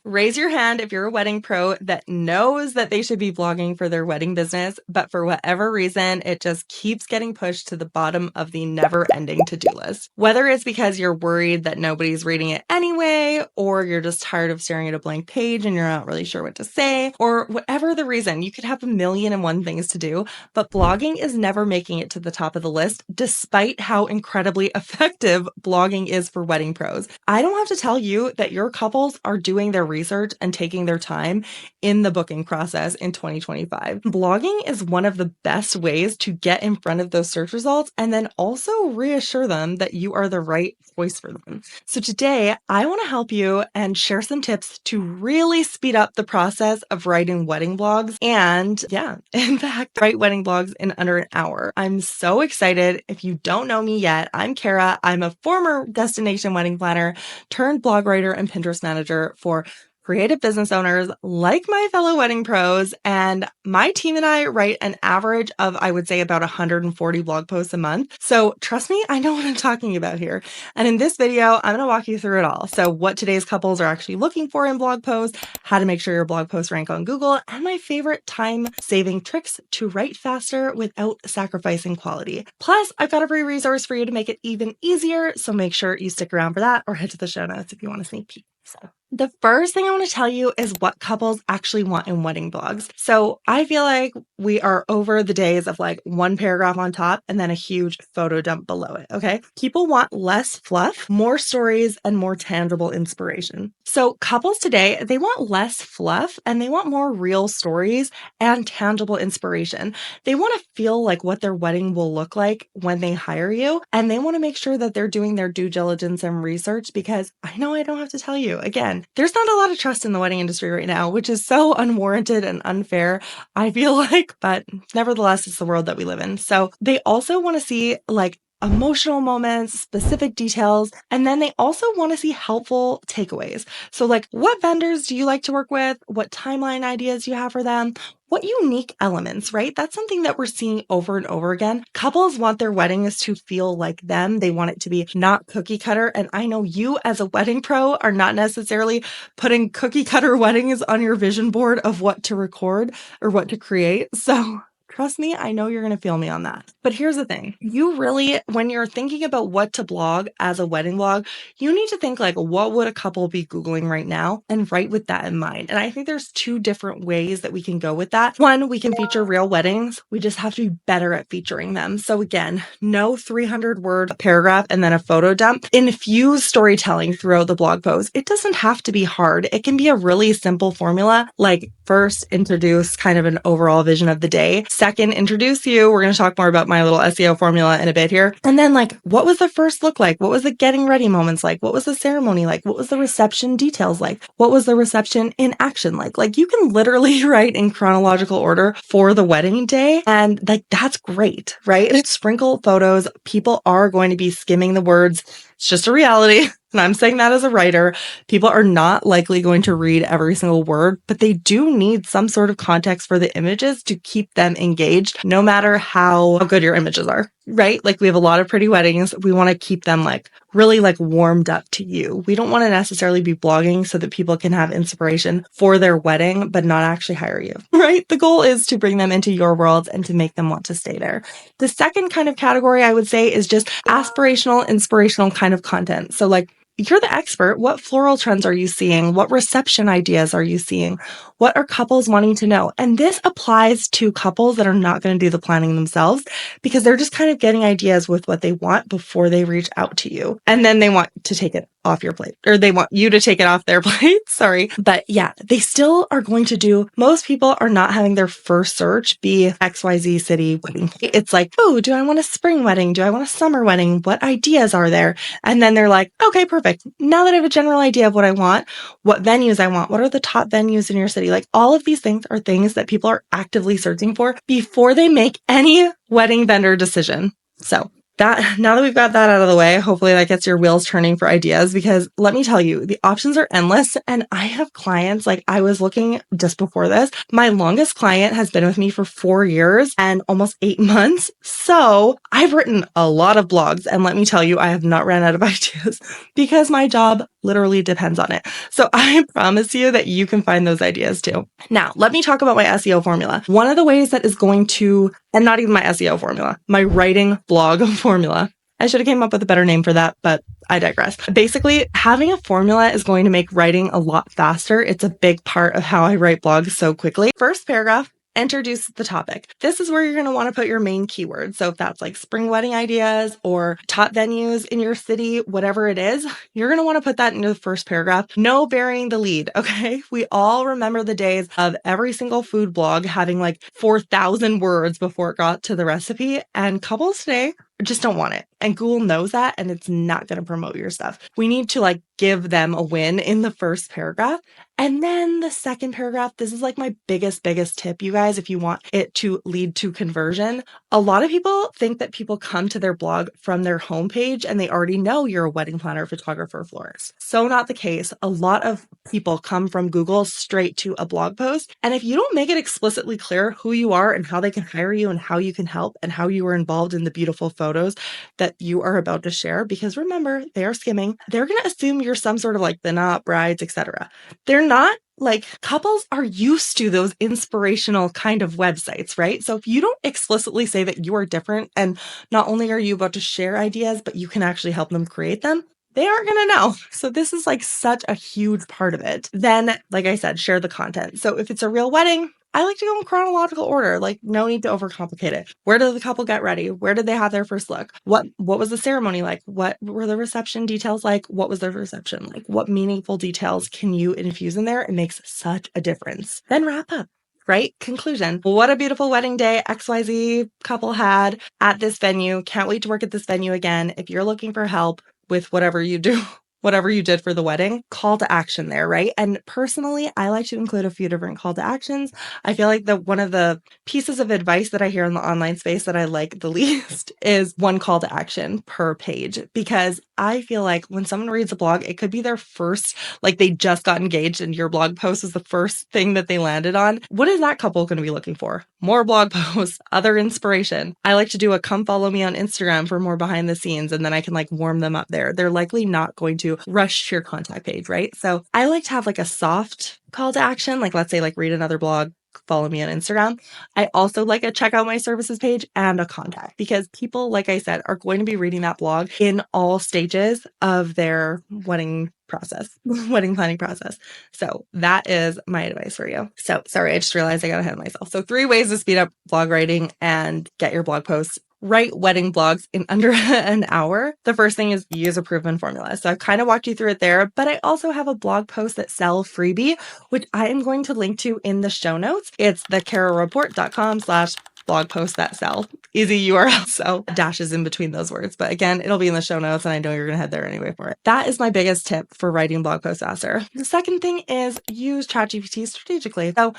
Raise your hand if you're a wedding pro that knows that they should be blogging for their wedding business, but for whatever reason, it just keeps getting pushed to the bottom of the never-ending to-do list. Whether it's because you're worried that nobody's reading it anyway, or you're just tired of staring at a blank page and you're not really sure what to say, or whatever the reason, you could have a million and one things to do, but blogging is never making it to the top of the list, despite how incredibly effective blogging is for wedding pros. I don't have to tell you that your couples are doing their research and taking their time in the booking process in 2025. Blogging is one of the best ways to get in front of those search results and then also reassure them that you are the right choice for them. So today, I want to help you and share some tips to really speed up the process of writing wedding blogs and, in fact, write wedding blogs in under an hour. I'm so excited. If you don't know me yet, I'm Kara. I'm a former destination wedding planner turned blog writer and Pinterest manager for creative business owners like my fellow wedding pros. And my team and I write an average of, I would say, about 140 blog posts a month. So trust me, I know what I'm talking about here. And in this video, I'm going to walk you through it all. So what today's couples are actually looking for in blog posts, how to make sure your blog posts rank on Google, and my favorite time-saving tricks to write faster without sacrificing quality. Plus, I've got a free resource for you to make it even easier. So make sure you stick around for that or head to the show notes if you want to sneak peek. So the first thing I want to tell you is what couples actually want in wedding blogs. So I feel like we are over the days of like one paragraph on top and then a huge photo dump below it, okay? People want less fluff, more stories, and more tangible inspiration. So couples today, they want less fluff and they want more real stories and tangible inspiration. They want to feel like what their wedding will look like when they hire you, and they want to make sure that they're doing their due diligence and research because I know I don't have to tell you. Again, there's not a lot of trust in the wedding industry right now, which is so unwarranted and unfair, I feel like, but nevertheless, it's the world that we live in. So they also want to see like emotional moments, specific details, and then they also want to see helpful takeaways. So like, what vendors do you like to work with? What timeline ideas you have for them? What unique elements, right? That's something that we're seeing over and over again. Couples want their weddings to feel like them. They want it to be not cookie cutter. And I know you as a wedding pro are not necessarily putting cookie cutter weddings on your vision board of what to record or what to create. So trust me, I know you're going to feel me on that. But here's the thing. You really, when you're thinking about what to blog as a wedding blog, you need to think like, what would a couple be Googling right now? And write with that in mind. And I think there's two different ways that we can go with that. One, we can feature real weddings. We just have to be better at featuring them. So again, no 300-word paragraph and then a photo dump. Infuse storytelling throughout the blog post. It doesn't have to be hard. It can be a really simple formula, like first introduce kind of an overall vision of the day. Second, introduce you. We're going to talk more about my little SEO formula in a bit here. And then like, what was the first look like? What was the getting ready moments like? What was the ceremony like? What was the reception details like? What was the reception in action like? Like you can literally write in chronological order for the wedding day. And like, that's great, right? Sprinkle photos. People are going to be skimming the words. It's just a reality. And I'm saying that as a writer. People are not likely going to read every single word, but they do need some sort of context for the images to keep them engaged, no matter how good your images are, right? Like we have a lot of pretty weddings. We want to keep them like really like warmed up to you. We don't want to necessarily be blogging so that people can have inspiration for their wedding, but not actually hire you, right? The goal is to bring them into your world and to make them want to stay there. The second kind of category I would say is just aspirational, inspirational kind of content. So like, you're the expert. What floral trends are you seeing? What reception ideas are you seeing? What are couples wanting to know? And this applies to couples that are not going to do the planning themselves because they're just kind of getting ideas with what they want before they reach out to you. And then they want to take it off your plate, or they want you to take it off their plate. Sorry. But yeah, they still are going to do, most people are not having their first search be XYZ city wedding. It's like, oh, do I want a spring wedding? Do I want a summer wedding? What ideas are there? And then they're like, okay, perfect. Now that I have a general idea of what I want, what venues I want, what are the top venues in your city? Like all of these things are things that people are actively searching for before they make any wedding vendor decision. So that, now that we've got that out of the way, hopefully that gets your wheels turning for ideas, because let me tell you, the options are endless. And I have clients, like I was looking just before this, my longest client has been with me for 4 years and almost 8 months. So I've written a lot of blogs, and let me tell you, I have not ran out of ideas because my job literally depends on it. So I promise you that you can find those ideas too. Now, let me talk about my SEO formula. One of the ways that is going to, and not even my SEO formula, my writing blog formula. I should have came up with a better name for that, but I digress. Basically, having a formula is going to make writing a lot faster. It's a big part of how I write blogs so quickly. First paragraph, introduce the topic. This is where you're going to want to put your main keywords. So if that's like spring wedding ideas or top venues in your city, whatever it is, you're going to want to put that into the first paragraph. No burying the lead. Okay. We all remember the days of every single food blog having like 4,000 words before it got to the recipe, and couples today just don't want it. And Google knows that, and it's not going to promote your stuff. We need to like give them a win in the first paragraph. And then the second paragraph, this is like my biggest tip, you guys, if you want it to lead to conversion. A lot of people think that people come to their blog from their homepage and they already know you're a wedding planner, photographer, florist. So not the case. A lot of people come from Google straight to a blog post. And if you don't make it explicitly clear who you are and how they can hire you and how you can help and how you are involved in the beautiful photos that you are about to share, because remember, they are skimming. They're going to assume you're some sort of like the not brides, etc. They're not. Like, couples are used to those inspirational kind of websites, right? So if you don't explicitly say that you are different and not only are you about to share ideas, but you can actually help them create them, they aren't going to know. So this is like such a huge part of it. Then, like I said, share the content. So if it's a real wedding, I like to go in chronological order, like no need to overcomplicate it. Where did the couple get ready? Where did they have their first look? What was the ceremony like? What were the reception details like? What was their reception like? What meaningful details can you infuse in there? It makes such a difference. Then wrap up. Right? Conclusion. What a beautiful wedding day XYZ couple had at this venue. Can't wait to work at this venue again. If you're looking for help with whatever you do, whatever you did for the wedding, call to action there, right? And personally, I like to include a few different call to actions. I feel like one of the pieces of advice that I hear in the online space that I like the least is one call to action per page, because I feel like when someone reads a blog, it could be their first, like they just got engaged and your blog post is the first thing that they landed on. What is that couple going to be looking for? More blog posts, other inspiration. I like to do a come follow me on Instagram for more behind the scenes, and then I can like warm them up there. They're likely not going to rush to your contact page, right? So I like to have like a soft call to action, like let's say like read another blog, follow me on Instagram. I also like a check out my services page and a contact, because people, like I said, are going to be reading that blog in all stages of their wedding process, wedding planning process. So that is my advice for you. So sorry, I just realized I got ahead of myself. So 3 ways to speed up blog writing and get your blog posts. Write wedding blogs in under an hour. The first thing is use a proven formula. So I've kind of walked you through it there, but I also have a blog post that sell freebie, which I am going to link to in the show notes. It's thecarolreport.com/blog post that sell. Easy URL. So dashes in between those words. But again, it'll be in the show notes and I know you're going to head there anyway for it. That is my biggest tip for writing blog posts faster. The second thing is use ChatGPT strategically. So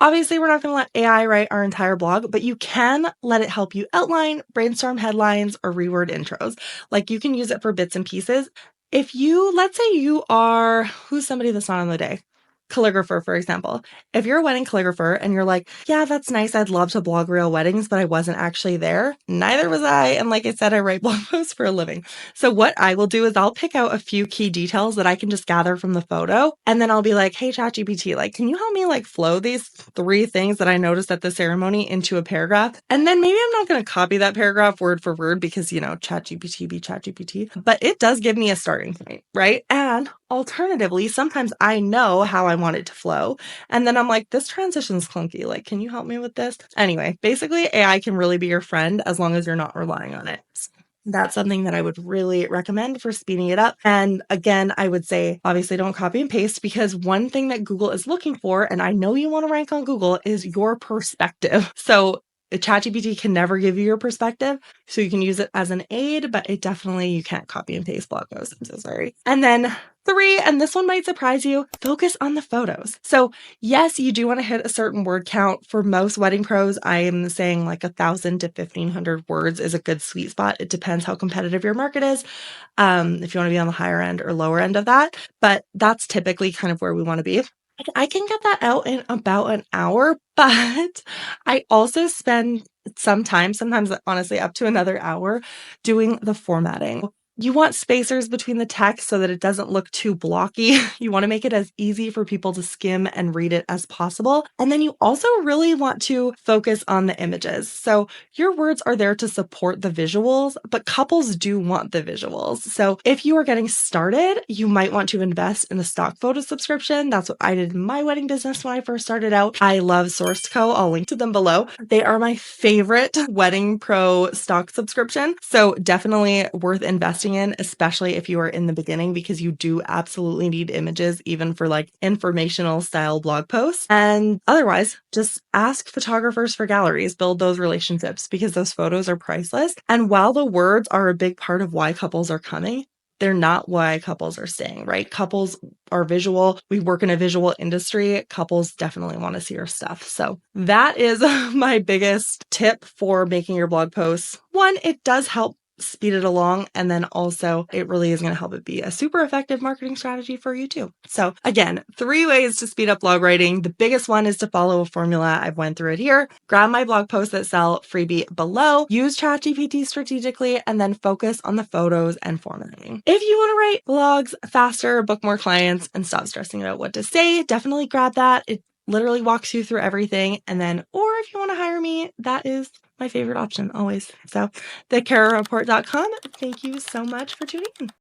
obviously, we're not going to let AI write our entire blog, but you can let it help you outline, brainstorm headlines, or reword intros. Like you can use it for bits and pieces. If you, let's say you are, who's somebody that's not on the day? Calligrapher, for example. If you're a wedding calligrapher and you're like, yeah, that's nice. I'd love to blog real weddings, but I wasn't actually there. Neither was I. And like I said, I write blog posts for a living. So what I will do is I'll pick out a few key details that I can just gather from the photo. And then I'll be like, hey, ChatGPT, like, can you help me like flow these 3 things that I noticed at the ceremony into a paragraph? And then maybe I'm not going to copy that paragraph word for word because, you know, ChatGPT be ChatGPT, but it does give me a starting point, right? And alternatively, sometimes I know how I want it to flow. And then I'm like, this transition's clunky. Like, can you help me with this? Anyway, basically AI can really be your friend as long as you're not relying on it. That's something that I would really recommend for speeding it up. And again, I would say, obviously don't copy and paste, because one thing that Google is looking for, and I know you want to rank on Google, is your perspective. So ChatGPT can never give you your perspective. So you can use it as an aid, but it definitely, you can't copy and paste blog posts. I'm so sorry. And then 3, and this one might surprise you, focus on the photos. So yes, you do want to hit a certain word count. For most wedding pros, I am saying like 1,000 to 1,500 words is a good sweet spot. It depends how competitive your market is. If you want to be on the higher end or lower end of that, but that's typically kind of where we want to be. I can get that out in about an hour, but I also spend some time, sometimes honestly up to another hour, doing the formatting. You want spacers between the text so that it doesn't look too blocky. You want to make it as easy for people to skim and read it as possible. And then you also really want to focus on the images. So your words are there to support the visuals, but couples do want the visuals. So if you are getting started, you might want to invest in a stock photo subscription. That's what I did in my wedding business when I first started out. I love Sourced Co. I'll link to them below. They are my favorite Wedding Pro stock subscription. So definitely worth investing in, especially if you are in the beginning, because you do absolutely need images, even for like informational style blog posts. And otherwise, just ask photographers for galleries, build those relationships because those photos are priceless. And while the words are a big part of why couples are coming, they're not why couples are staying, right? Couples are visual. We work in a visual industry. Couples definitely want to see our stuff. So that is my biggest tip for making your blog posts. One, it does help speed it along. And then also it really is going to help it be a super effective marketing strategy for you too. So again, 3 ways to speed up blog writing. The biggest one is to follow a formula. I've went through it here. Grab my blog posts that sell freebie below, use ChatGPT strategically, and then focus on the photos and formatting. If you want to write blogs faster, book more clients, and stop stressing about what to say, definitely grab that. It literally walks you through everything. And then, or if you want to hire me, that is my favorite option always. So thecarareport.com. Thank you so much for tuning in.